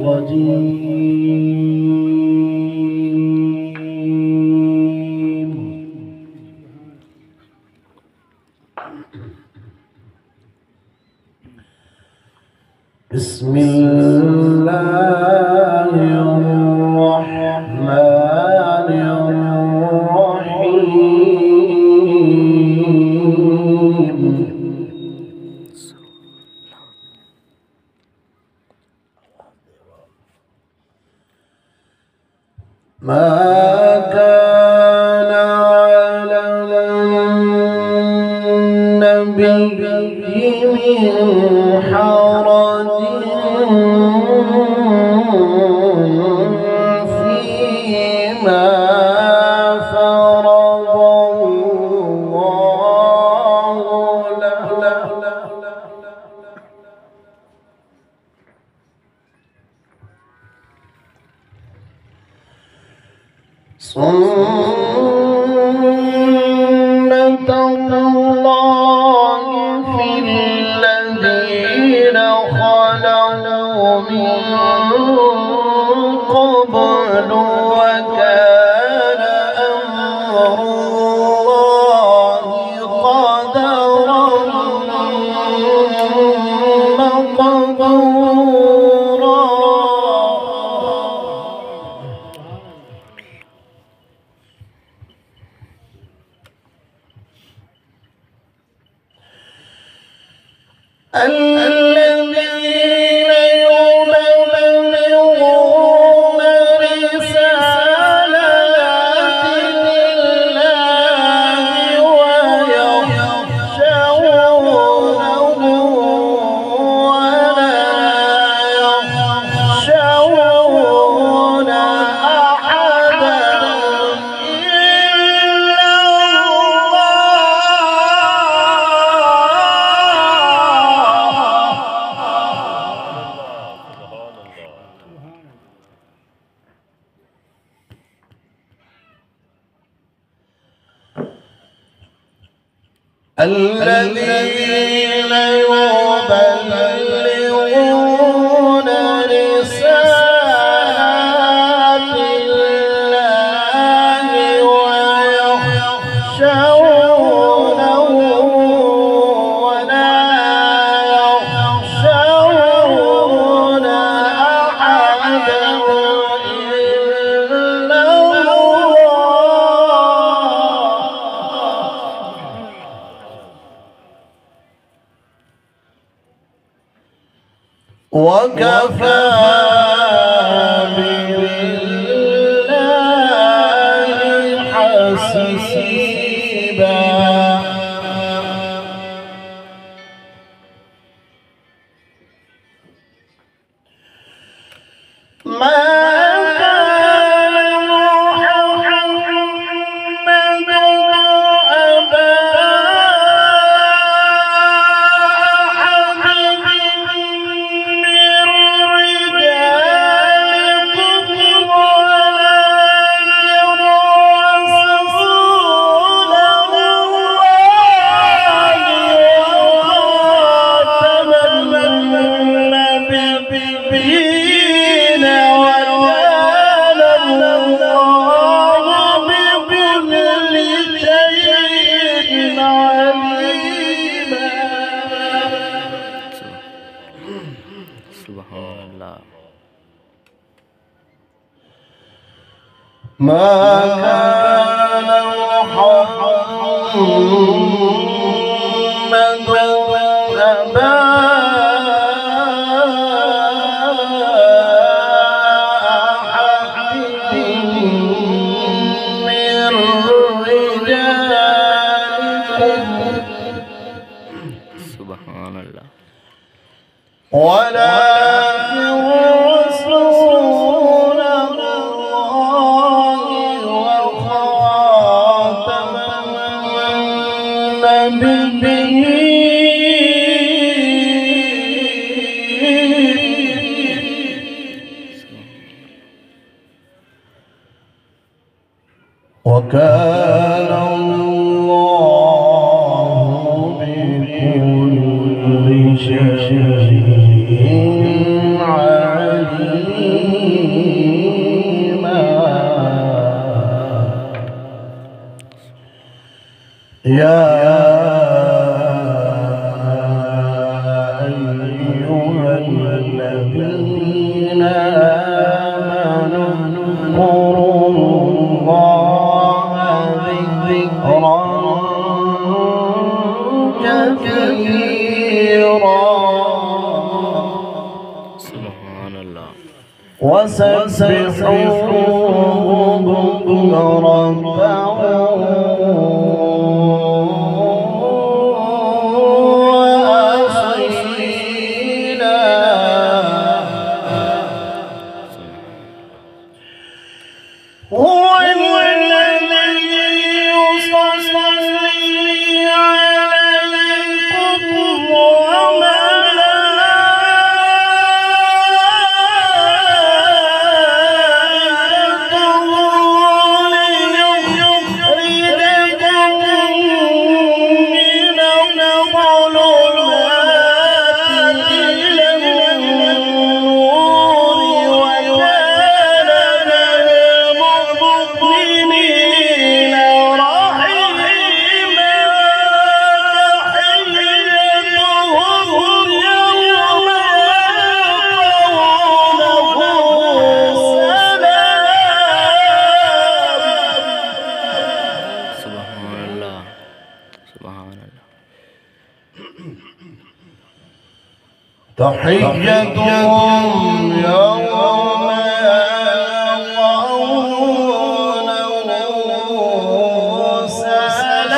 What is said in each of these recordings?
الرجيم. بسم الله الرحمن الرحيم. ما كان على النبي من حرج فيما فرض الله له. سنة الله في الذين خلوا من قبل وكان أمر الله قدرا مقدورا. الذين يبلغون رسالات الله ويخشونه ولا يخشون أحدا إلا الذين يبلغون رسالات الله ويخشونه ولا يخشون أحدا إلا وكفى بالله حسيبا. ما كان محمد أبا أحد من رجالكم سبحان الله ولكن رسول الله وخاتم النبيين وكان الله بكل شيء عليم. يا أيها الذين آمنوا اذكروا الله ذكرا كثيرا سبحان الله وسبحوه بكرة وأصيلا هو الذي يصلي عليكم تحيتهم يوم يلقونه سلام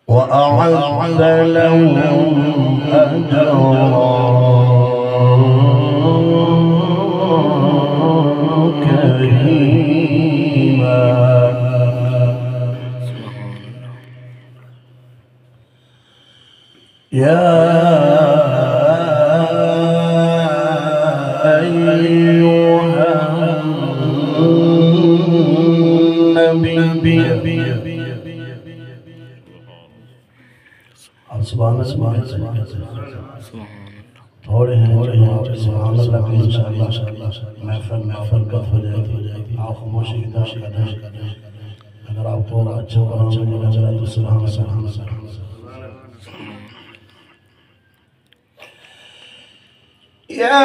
وأعد لهم أجرا كريما يا أيها النبي سبحان थोड़े हैं सुभान अल्लाह की इंशाअल्लाह महफिल कद हो जाएगी आप खामोशी अगर आपको अच्छा नजर आए तो सुभान या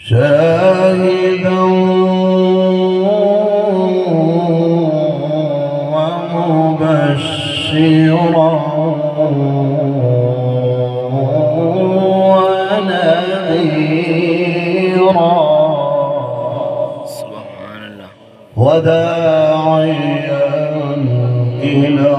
شاهدا ومبشرا ونذيرا سبحان الله وداعيا إلى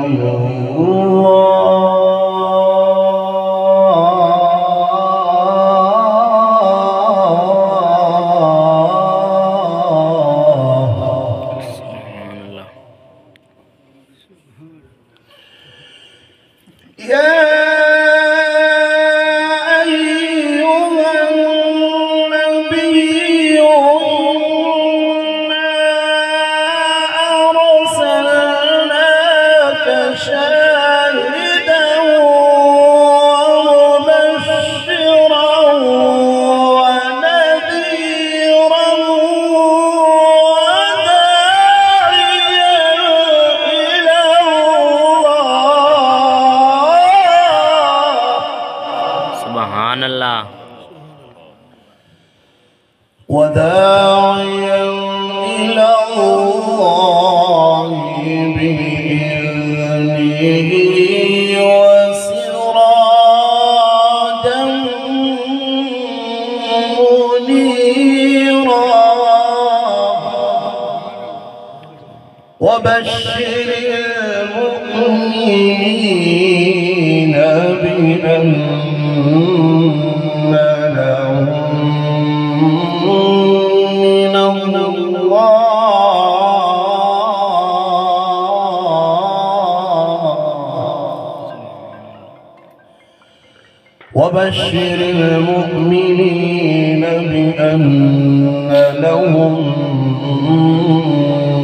الله وداعيا إلى الله وبشر المؤمنين بأن لهم من وبشر المؤمنين بأن لهم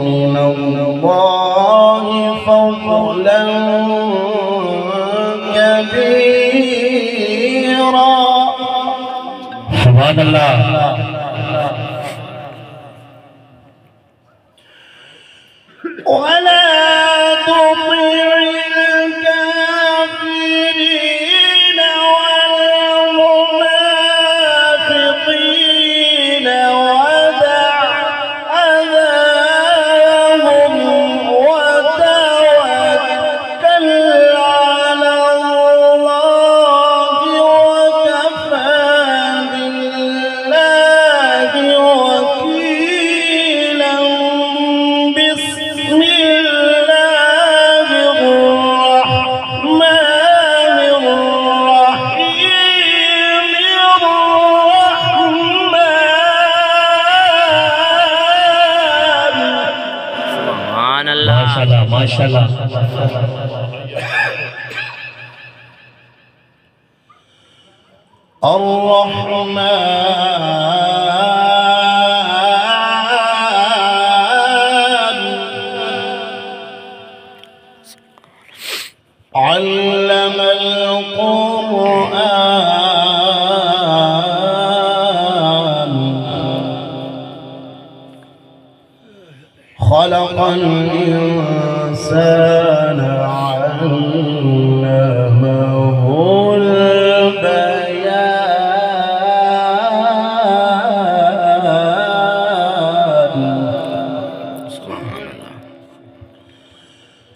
من الله فضلا كبيرا. سبحان الله. ولا تطع الكافرين والمنافقين ودع أذاهم وتوكل على الله وكفى بالله وكيلا. بسم الله الرحمن الرحيم. سبحان الله. ما شاء الله ما شاء الله. الرحمن علم القرآن خلق الإنسان علمه البيان.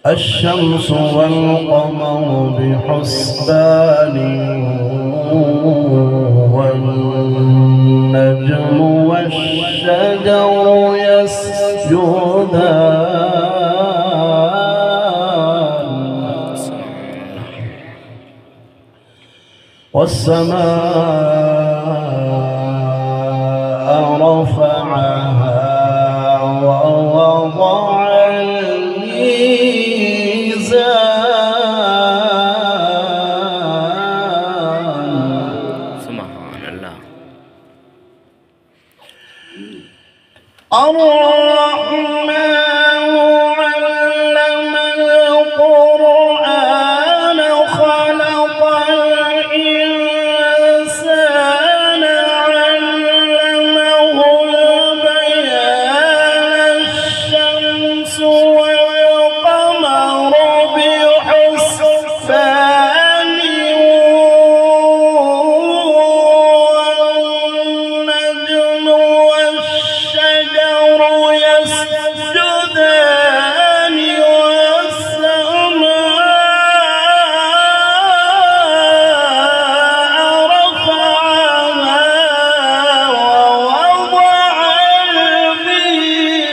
الشمس والقمر بحسبان والنجم والشجر يسجدان والسماء رفعها ووضع الرحمن علم القرآن خلق الإنسان علمه البيان. الشمس والقمر بحسبان والنجم والشجر يسجدان والسماء رفعها ووضع الميزان.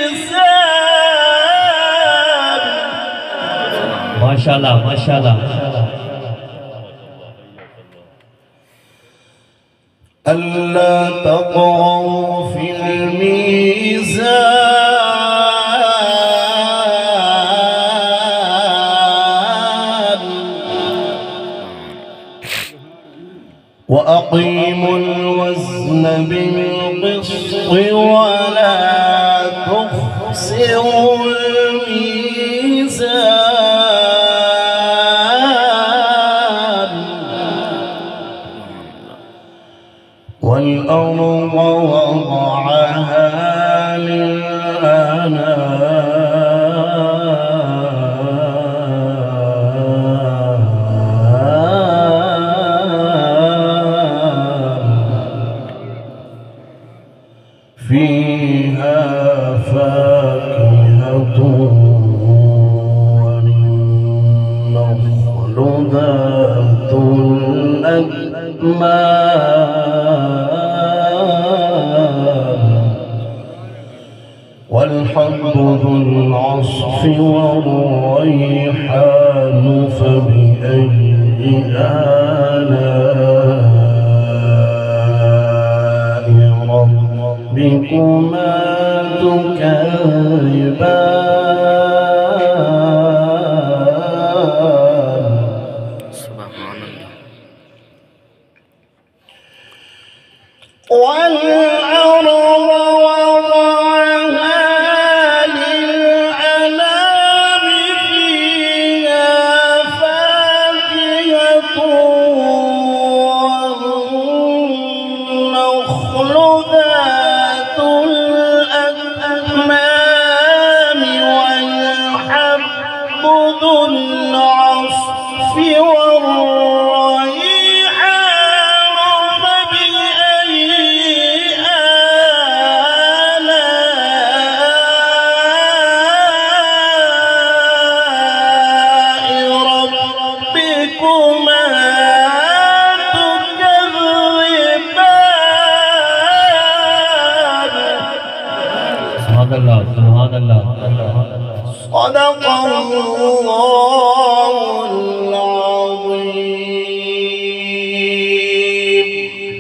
ما شاء الله ما شاء الله. ألا تطغوا في الميزان وأقيموا الوزن بالقسط ولا تخسروا الميزان. والأرض وضعها للأنام فيها فاكهة والنخل ذات الأكمام والحب ذو العصف والريحان فبأي آلاء ربكما تكذبان سبحان الله. والأرض وضعها للأنام فيها فاكهة والنخل ذات الأكمام والحب ذو العصف والريحان فبأي آلاء ربكما تكذبان. سبحان الله. صدق الله